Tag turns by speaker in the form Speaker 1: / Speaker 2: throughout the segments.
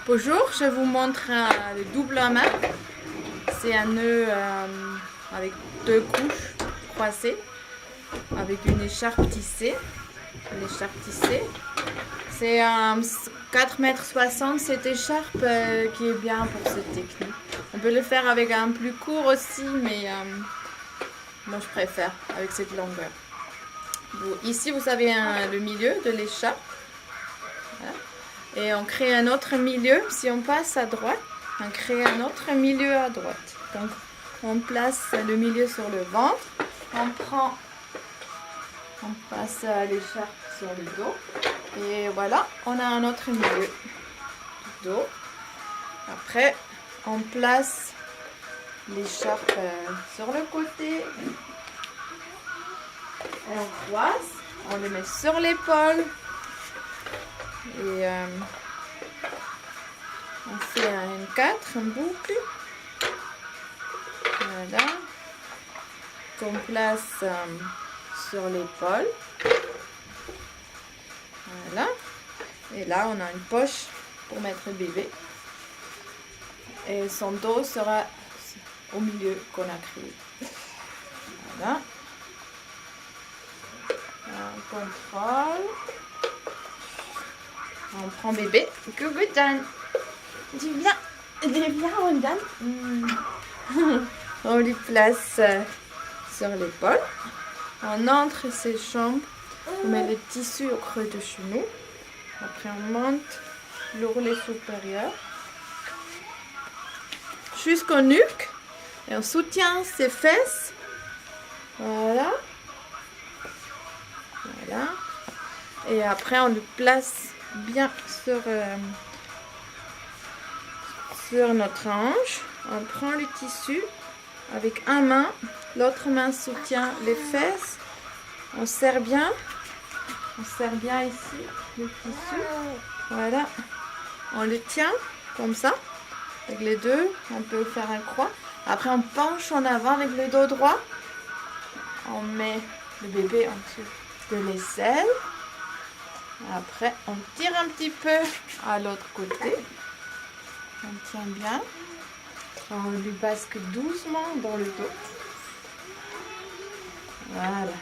Speaker 1: Bonjour, je vous montre le double à main. C'est un nœud avec deux couches croisées, avec une écharpe tissée. C'est 4,60 m cette écharpe qui est bien pour cette technique. On peut le faire avec un plus court aussi, mais moi je préfère avec cette longueur. Ici vous avez le milieu de l'écharpe. Voilà. Et on crée un autre milieu. Si on passe à droite, on crée un autre milieu à droite. Donc on place le milieu sur le ventre. On passe l'écharpe sur le dos. Et voilà, on a un autre milieu du dos. Après, on place l'écharpe sur le côté. Et on croise. On le met sur l'épaule. Et on fait un 4, un boucle. Voilà. Qu'on place sur l'épaule. Voilà. Et là, on a une poche pour mettre le bébé. Et son dos sera au milieu qu'on a créé. Voilà. On contrôle. On prend bébé. Coucou Dan. Dis bien Dan. On lui place sur l'épaule. On entre ses jambes. On met le tissu au creux de genou. Après on monte l'ourlet supérieur jusqu'au nuque. Et on soutient ses fesses. Voilà. Voilà. Et après on le place bien sur notre hanche. On prend le tissu avec une main, l'autre main soutient les fesses. On serre bien ici le tissu. Voilà, on le tient comme ça avec les deux. On peut faire un croix. Après on penche en avant avec le dos droit. On met le bébé en dessous de l'aisselle. Après, on tire un petit peu à l'autre côté. On tient bien. On lui basque doucement dans le dos. Voilà.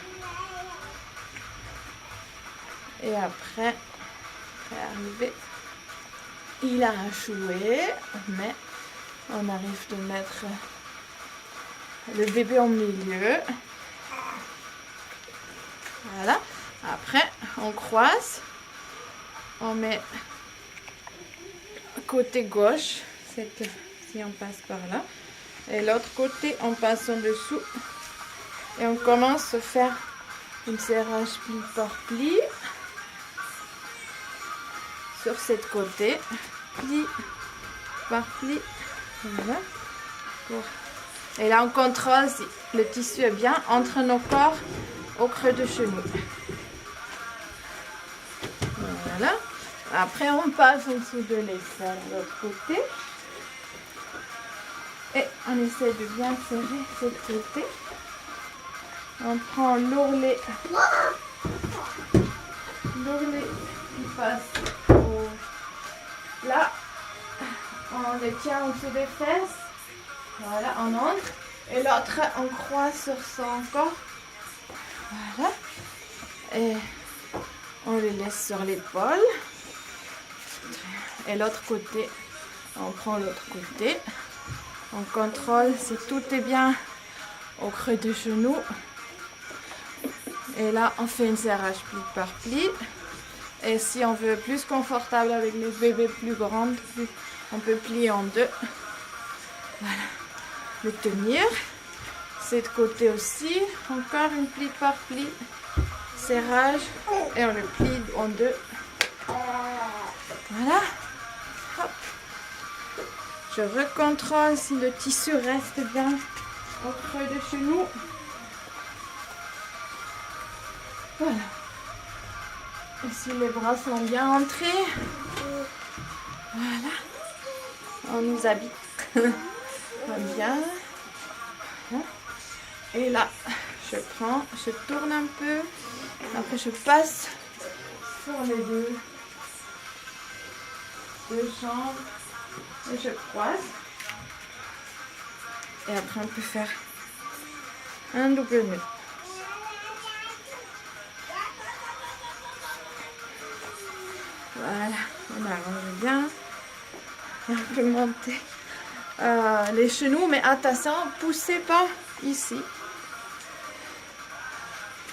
Speaker 1: Et après, arrivé, il a échoué, mais on arrive de mettre le bébé au milieu. Voilà. Après, on croise. On met côté gauche, si on passe par là. Et l'autre côté, on passe en dessous. Et on commence à faire un serrage pli par pli. Sur cette côté. Pli par pli. Voilà. Et là, on contrôle si le tissu est bien entre nos corps au creux de genou. Voilà. Après, on passe en dessous de l'aisselle de l'autre côté. Et on essaie de bien serrer cette côté. On prend l'ourlet. L'ourlet qui passe là. On le tient en dessous des fesses. Voilà, on entre. Et l'autre, on croise sur son corps. Voilà. Et on le laisse sur l'épaule. Et l'autre côté, on prend l'autre côté. On contrôle si tout est bien au creux du genou. Et là, on fait un serrage pli par pli. Et si on veut plus confortable avec les bébés plus grands, on peut plier en deux. Voilà. Le tenir. Cette côté aussi. Encore une pli par pli. Serrage. Et on le plie en deux. Voilà. Hop. Je recontrôle si le tissu reste bien au creux de genou. Voilà. Et si les bras sont bien entrés, voilà. On nous habite bien. Et là, je tourne un peu. Après, je passe sur les deux. 2 jambes et je croise. Et après on peut faire un double nœud. Voilà, on arrange bien. Et on peut monter les genoux, mais attention, poussez pas ici.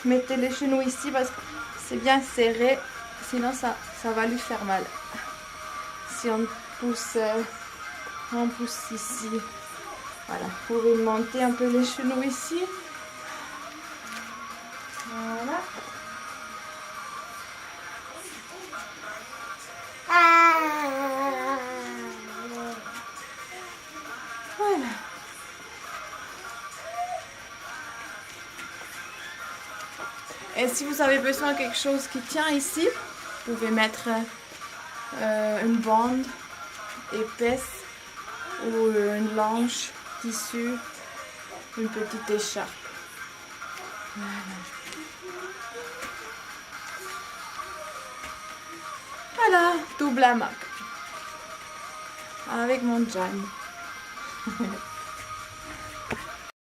Speaker 1: Mettez les genoux ici parce que c'est bien serré, sinon ça va lui faire mal. Si on pousse ici, voilà, vous pouvez monter un peu les genoux ici. Voilà. Voilà. Et si vous avez besoin de quelque chose qui tient ici, vous pouvez mettre une bande épaisse ou une lange, tissu, une petite écharpe. Voilà, double hamac avec mon Jan.